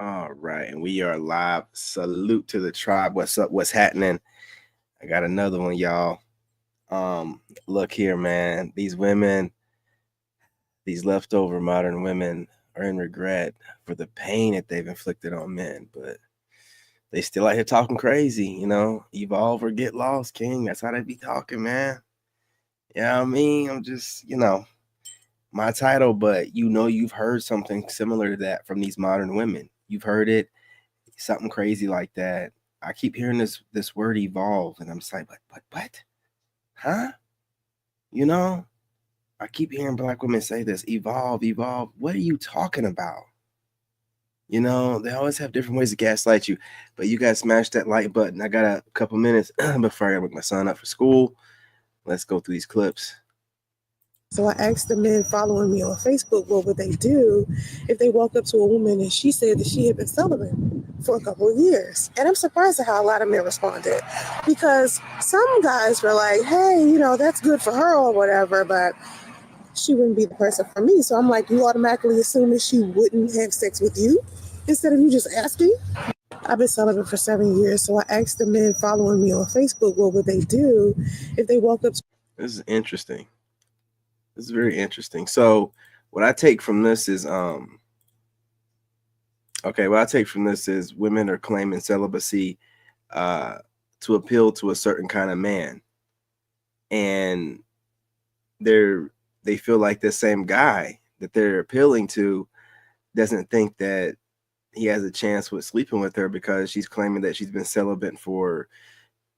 All right, and we are live. Salute to the tribe. What's up? What's happening? I got another one, y'all. Look here, man. These women, these leftover modern women, are in regret for the pain that they've inflicted on men, but they still out here talking crazy. Evolve or get lost, King. That's how they be talking, man. Yeah, I mean, I'm just, my title, but you've heard something similar to that from these modern women. You've heard it, something crazy like that. I keep hearing this word evolve, and I'm just like, what? Huh? I keep hearing black women say this, evolve. What are you talking about? They always have different ways to gaslight you, but you guys smash that like button. I got a couple minutes before I gotta wake my son up for school. Let's go through these clips. So I asked the men following me on Facebook, what would they do if they walked up to a woman and she said that she had been celibate for a couple of years? And I'm surprised at how a lot of men responded, because some guys were like, hey, that's good for her or whatever, but she wouldn't be the person for me. So I'm like, you automatically assume that she wouldn't have sex with you instead of you just asking? I've been celibate for 7 years, so I asked the men following me on Facebook, what would they do if they walked up to... This is interesting. This is very interesting. So what I take from this is women are claiming celibacy to appeal to a certain kind of man. And they feel like the same guy that they're appealing to doesn't think that he has a chance with sleeping with her because she's claiming that she's been celibate for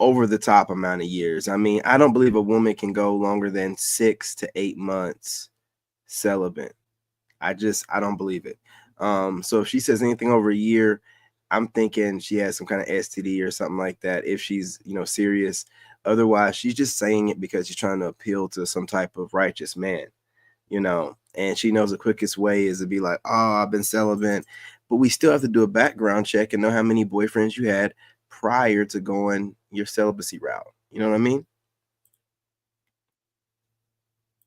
over the top amount of years. I mean, I don't believe a woman can go longer than 6 to 8 months celibate. I don't believe it. So if she says anything over a year, I'm thinking she has some kind of STD or something like that, if she's, serious. Otherwise, she's just saying it because she's trying to appeal to some type of righteous man, and she knows the quickest way is to be like, oh, I've been celibate. But we still have to do a background check and know how many boyfriends you had prior to going your celibacy route. You know what I mean?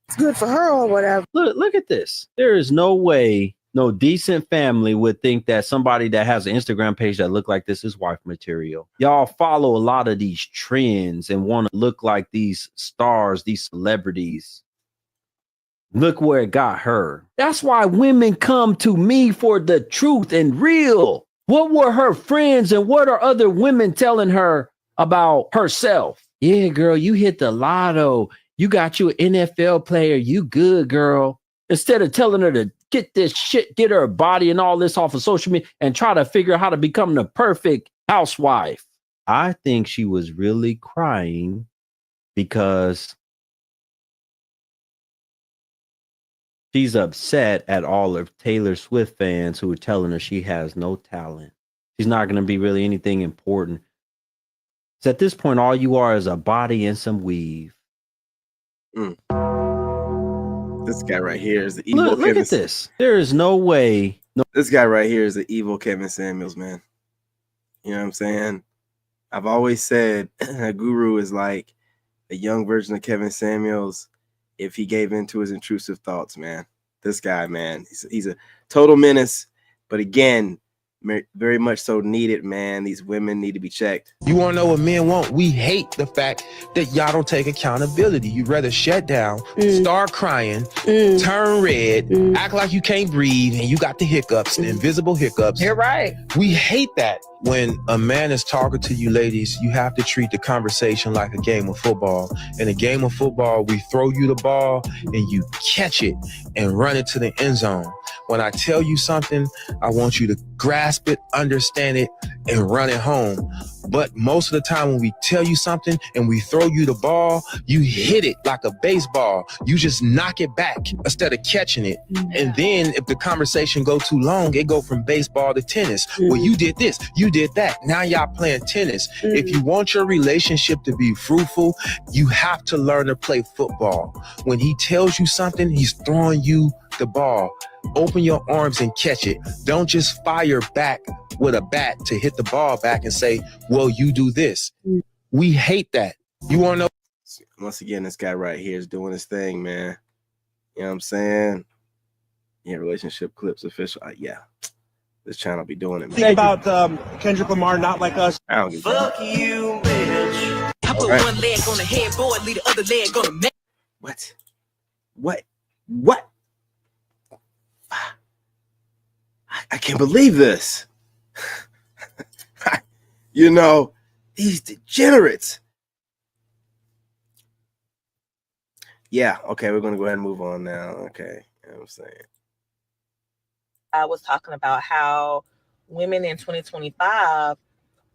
It's good for her or whatever. Look at this. There is no way no decent family would think that somebody that has an Instagram page that look like this is wife material. Y'all follow a lot of these trends and want to look like these stars, these celebrities. Look where it got her. That's why women come to me for the truth and real. What were her friends and what are other women telling her about herself? Yeah, girl, you hit the lotto. You got you an NFL player. You good, girl. Instead of telling her to get this shit, get her body and all this off of social media and try to figure out how to become the perfect housewife. I think she was really crying because she's upset at all of Taylor Swift fans who are telling her she has no talent. She's not going to be really anything important. So at this point, all you are is a body and some weave. This guy right here is the evil Look at this. There is no way. This guy right here is the evil Kevin Samuels, man. You know what I'm saying? I've always said a guru is like a young version of Kevin Samuels if he gave into his intrusive thoughts, man. This guy, man, he's a total menace. But again, very much so needed, man. These women need to be checked. You want to know what men want? We hate the fact that y'all don't take accountability. You'd rather shut down, start crying, turn red, act like you can't breathe, and you got the hiccups, the invisible hiccups. You're right. We hate that. When a man is talking to you ladies, you have to treat the conversation like a game of football. In a game of football, we throw you the ball and you catch it and run it to the end zone. When I tell you something, I want you to grasp it, understand it, and run it home. But most of the time when we tell you something and we throw you the ball, you hit it like a baseball. You just knock it back instead of catching it. And then if the conversation go too long, it go from baseball to tennis. Well, you did this, you did that. Now y'all playing tennis. If you want your relationship to be fruitful, you have to learn to play football. When he tells you something, he's throwing you the ball. Open your arms and catch it. Don't just fire back with a bat to hit the ball back and say, well, you do this. We hate that. You want to know? Once again, this guy right here is doing his thing, man. You know what I'm saying? Yeah, relationship clips official. Yeah. This channel be doing it, man. Think about Kendrick Lamar, Not Like Us. I don't give a fuck. you, bitch. I put Right. one leg on the headboard, leave the other leg on the mat. What? I can't believe this. You know, these degenerates. Yeah, okay, we're gonna go ahead and move on now. Okay, you know what I'm saying. I was talking about how women in 2025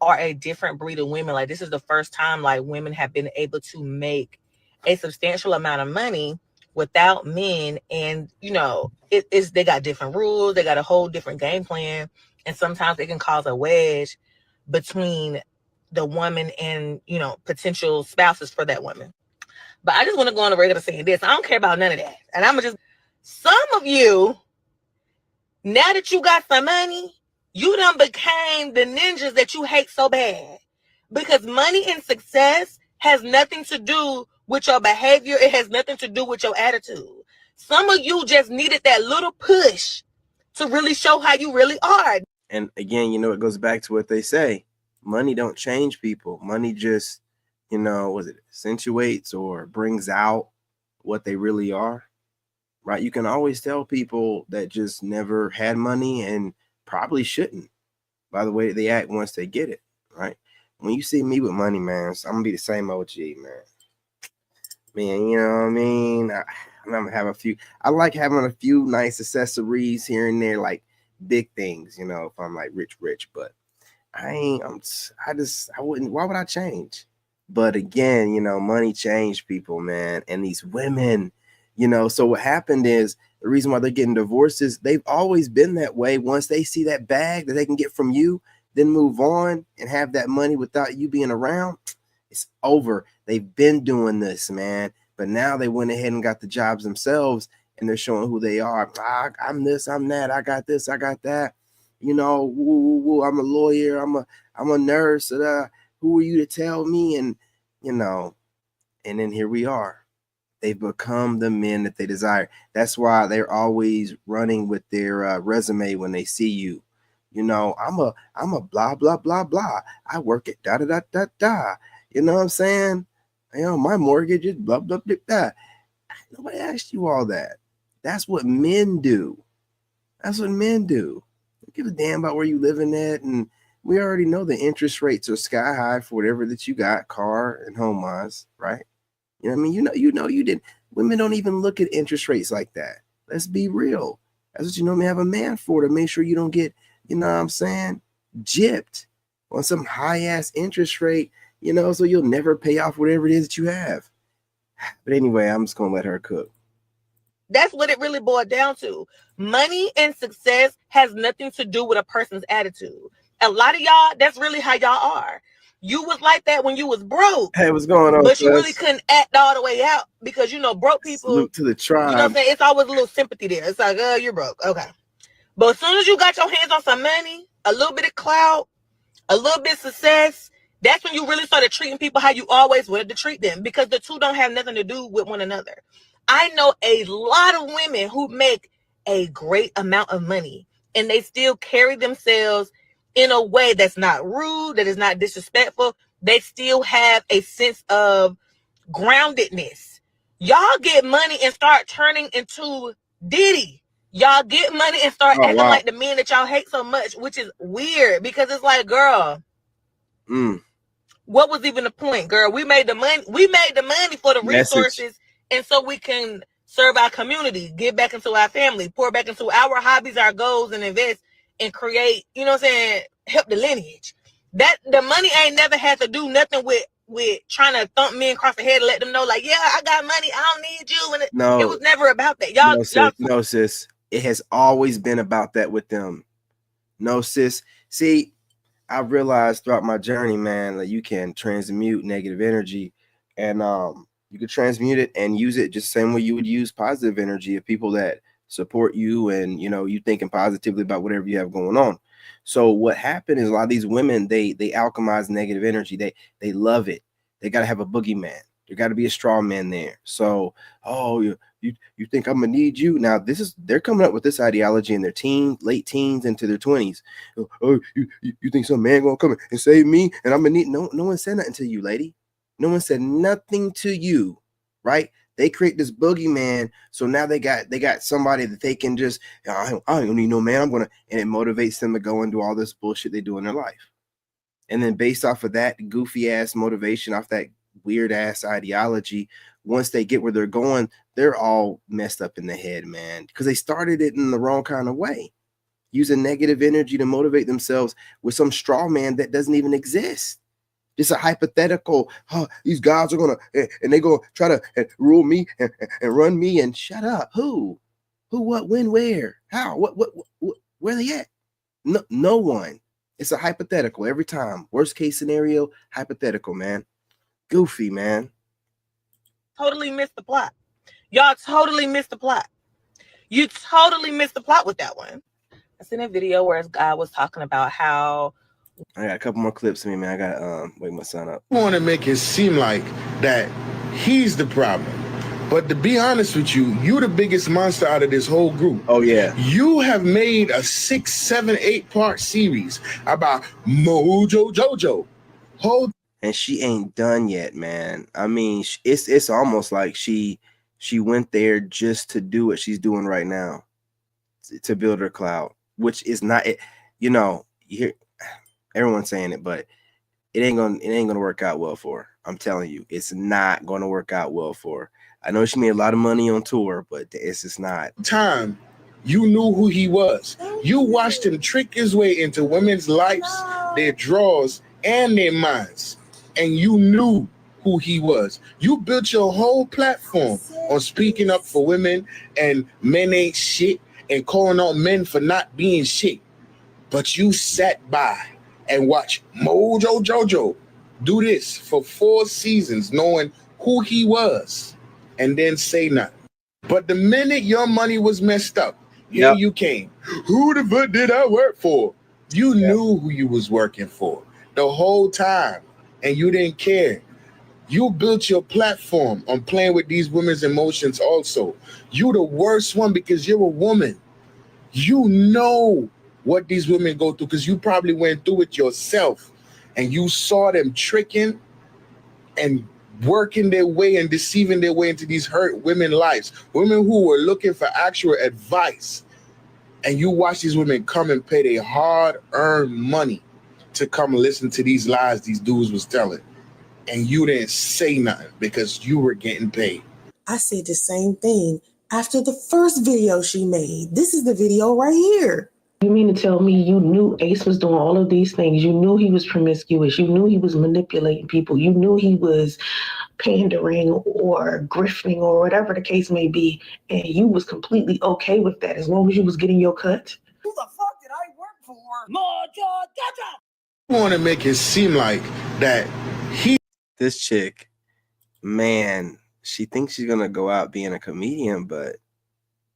are a different breed of women. Like, this is the first time like women have been able to make a substantial amount of money without men. And you know, they got different rules, they got a whole different game plan, and sometimes it can cause a wedge between the woman and, you know, potential spouses for that woman. But I just want to go on the regular saying this. I don't care about none of that. And I'm just, some of you, now that you got some money, you done became the ninjas that you hate so bad. Because money and success has nothing to do with your behavior. It has nothing to do with your attitude. Some of you just needed that little push to really show how you really are. And again, you know, it goes back to what they say. Money don't change people. Money just, you know, accentuates or brings out what they really are, right? You can always tell people that just never had money and probably shouldn't by the way they act once they get it, right? When you see me with money, man, I'm gonna be the same OG, man. Man, you know what I mean? I'm gonna have a few. I like having a few nice accessories here and there, like big things, you know, if I'm like rich, but I wouldn't, why would I change? But again, you know, money changed people, man. And these women, you know, so what happened is the reason why they're getting divorced is they've always been that way. Once they see that bag that they can get from you, then move on and have that money without you being around, it's over. They've been doing this, man. But now they went ahead and got the jobs themselves and they're showing who they are. I'm this, I'm that, I got this, I got that. You know, I'm a lawyer, I'm a nurse. Who are you to tell me? And you know, and then here we are. They've become the men that they desire. That's why they're always running with their resume when they see you. You know, I'm a blah blah blah blah. I work at da da da da da. You know what I'm saying? You know, my mortgage is blah blah blah blah. Nobody asked you all that. That's what men do. That's what men do. Don't give a damn about where you living at, and we already know the interest rates are sky high for whatever that you got, car and home wise, right? You know what I mean? You didn't. Women don't even look at interest rates like that. Let's be real. That's what you normally have a man for, to make sure you don't get, you know what I'm saying, gypped on some high ass interest rate, you know, so you'll never pay off whatever it is that you have. But anyway, I'm just gonna let her cook. That's what it really boiled down to. Money and success has nothing to do with a person's attitude. A lot of y'all, that's really how y'all are. You was like that when you was broke. Hey, what's going on? But you really couldn't act all the way out because, you know, broke people. Salute to the tribe. You know what I'm saying? It's always a little sympathy there. It's like, oh, you're broke. Okay. But as soon as you got your hands on some money, a little bit of clout, a little bit of success, that's when you really started treating people how you always wanted to treat them, because the two don't have nothing to do with one another. I know a lot of women who make a great amount of money and they still carry themselves in a way that's not rude, that is not disrespectful. They still have a sense of groundedness. Y'all get money and start turning into Diddy. Y'all get money and start acting like the men that y'all hate so much, which is weird, because it's like, girl, what was even the point, girl? We made the money. We made the money for the resources, and so we can serve our community, give back into our family, pour back into our hobbies, our goals, and invest and create, you know what I'm saying, help the lineage. That the money ain't never had to do nothing with trying to thump men across the head and let them know, like, yeah, I got money, I don't need you. And it was never about that. No, sis. It has always been about that with them. No, sis. See, I realized throughout my journey, man, that you can transmute negative energy, and you can transmute it and use it just the same way you would use positive energy of people that support you and, you know, you thinking positively about whatever you have going on. So what happened is a lot of these women, they alchemize negative energy. They love it. They got to have a boogeyman. There got to be a straw man there. So, oh, you think I'm gonna need you? Now they're coming up with this ideology in their late teens into their 20s. Oh, you think some man gonna come and save me and I'm gonna need no one said nothing to you, lady. No one said nothing to you, right? They create this boogeyman, so now they got somebody that they can just, I don't need no man. And it motivates them to go and do all this bullshit they do in their life. And then based off of that goofy ass motivation, off that weird ass ideology, once they get where they're going, they're all messed up in the head, man, because they started it in the wrong kind of way, using negative energy to motivate themselves with some straw man that doesn't even exist. It's a hypothetical. Oh, these guys are gonna and they gonna try to rule me and run me. And shut up. Who, what, when, where, how, what where they at? No one. It's a hypothetical every time. Worst case scenario, hypothetical, man. Goofy, man. Totally missed the plot. Y'all totally missed the plot. You totally missed the plot with that one. I seen a video where this guy was talking about how I got a couple more clips of me, man. I got wake my son up. I want to make it seem like that he's the problem. But to be honest with you, you're the biggest monster out of this whole group. Oh, yeah. You have made a 6, 7, 8-part series about Mojo Jojo. And she ain't done yet, man. I mean, it's almost like she went there just to do what she's doing right now, to build her cloud, which is not it. You know, you hear everyone saying it, but it ain't gonna work out well for her. I'm telling you, it's not gonna work out well for her. I know she made a lot of money on tour, but it's just not. Time you knew who he was. You watched him trick his way into women's lives, their draws, and their minds. And you knew who he was. You built your whole platform on speaking up for women and men ain't shit and calling out men for not being shit. But you sat by and watched Mojo Jojo do this for 4 seasons, knowing who he was, and then say nothing. But the minute your money was messed up, here you came. Who the fuck did I work for? You knew who you was working for the whole time, and you didn't care. You built your platform on playing with these women's emotions also. You the worst one because you're a woman. You know what these women go through because you probably went through it yourself, and you saw them tricking and working their way and deceiving their way into these hurt women lives, women who were looking for actual advice. And you watch these women come and pay their hard-earned money to come listen to these lies these dudes was telling. And you didn't say nothing because you were getting paid. I said the same thing after the first video she made. This is the video right here. You mean to tell me you knew Ace was doing all of these things? You knew he was promiscuous. You knew he was manipulating people. You knew he was pandering or grifting or whatever the case may be. And you was completely okay with that as long as you was getting your cut. Who the fuck did I work for? Mojo Jojo. I want to make it seem like that This chick, man, she thinks she's gonna go out being a comedian, but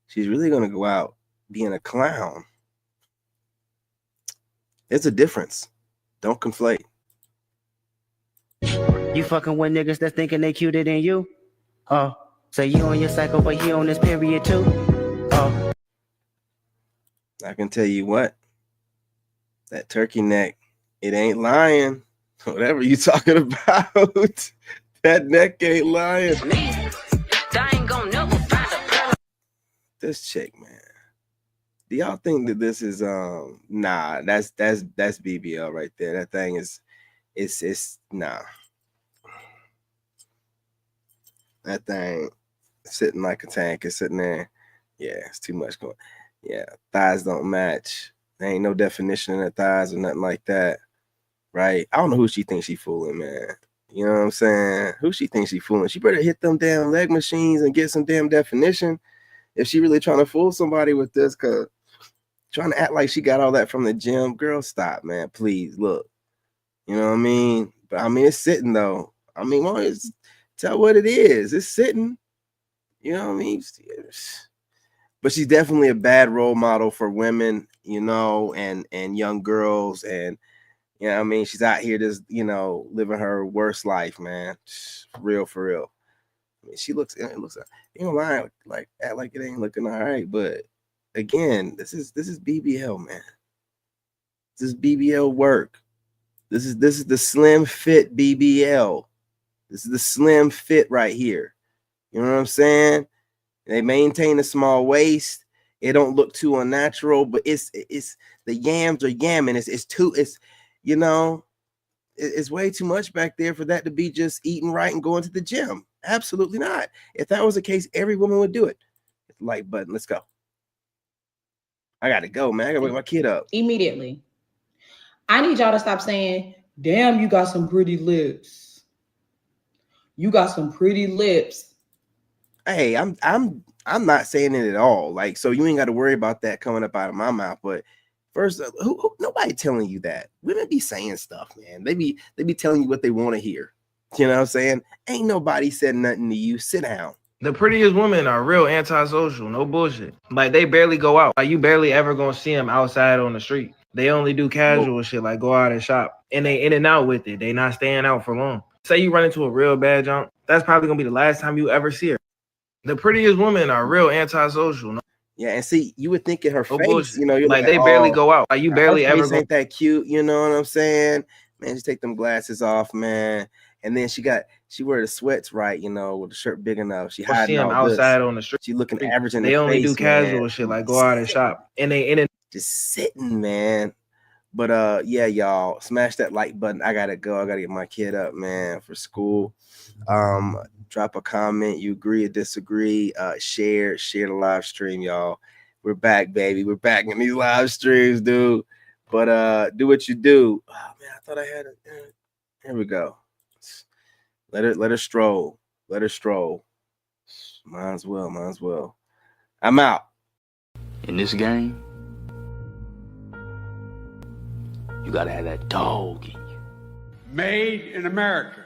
she's really gonna go out being a clown. It's a difference. Don't conflate. You fucking with niggas that's thinking they cuter than you? Oh, so you on your cycle, but he on this period too? Oh. I can tell you what, that turkey neck, it ain't lying. Whatever you talking about, that neck ain't lying. This chick, man. Do y'all think that this is nah, that's BBL right there. That thing is it's nah. That thing sitting like a tank is sitting there. Yeah, it's too much going. Yeah, thighs don't match. There ain't no definition in the thighs or nothing like that. Right? I don't know who she thinks she fooling, man. You know what I'm saying? Who she thinks she fooling? She better hit them damn leg machines and get some damn definition if she really trying to fool somebody with this, cause trying to act like she got all that from the gym. Girl, stop, man. Please, look. You know what I mean? But I mean, it's sitting though. I mean, well, it's, tell what it is. It's sitting. You know what I mean? But she's definitely a bad role model for women, you know, and young girls. And, you know what I mean? She's out here just, you know, living her worst life, man. For real. I mean, she looks. It looks. You know, lying like act like it ain't looking all right. But again, this is BBL, man. This is BBL work. This is the slim fit BBL. This is the slim fit right here. You know what I'm saying? They maintain a small waist. It don't look too unnatural, but it's the yams are yamming. It's you know, it's way too much back there for that to be just eating right and going to the gym. Absolutely not. If that was the case, every woman would do it. Like button, let's go. I gotta go, man. I gotta wake my kid up immediately. I need y'all to stop saying, damn, you got some pretty lips. You got some pretty lips. Hey, I'm not saying it at all. Like, so you ain't got to worry about that coming up out of my mouth. But first, who nobody telling you that. Women be saying stuff, man. They be telling you what they want to hear. You know what I'm saying? Ain't nobody said nothing to you. Sit down. The prettiest women are real antisocial, no bullshit. Like, they barely go out. Like, you barely ever gonna see them outside on the street. They only do casual shit, like go out and shop. And they in and out with it. They not staying out for long. Say you run into a real bad junk, that's probably gonna be the last time you ever see her. The prettiest women are real antisocial. No? Yeah, and see, you would think in her face, bullshit. you know, you're like they barely go out. Like you barely her face ever ain't that cute, you know what I'm saying? Man, just take them glasses off, man. And then she wear the sweats right, you know, with the shirt big enough. She hiding see them all outside this. on the street. She looking average in They the only face, do casual man. shit, like go out and shop. And they in it. Just sitting, man. But yeah, y'all, smash that like button. I gotta go. I gotta get my kid up, man, for school. Drop a comment. You agree or disagree? Share the live stream, y'all. We're back, baby. We're back in these live streams, dude. But do what you do. Oh man, I thought I had it. Here we go. Let her stroll. Let her stroll. Might as well. I'm out. In this game, you gotta have that dog in you. Made in America.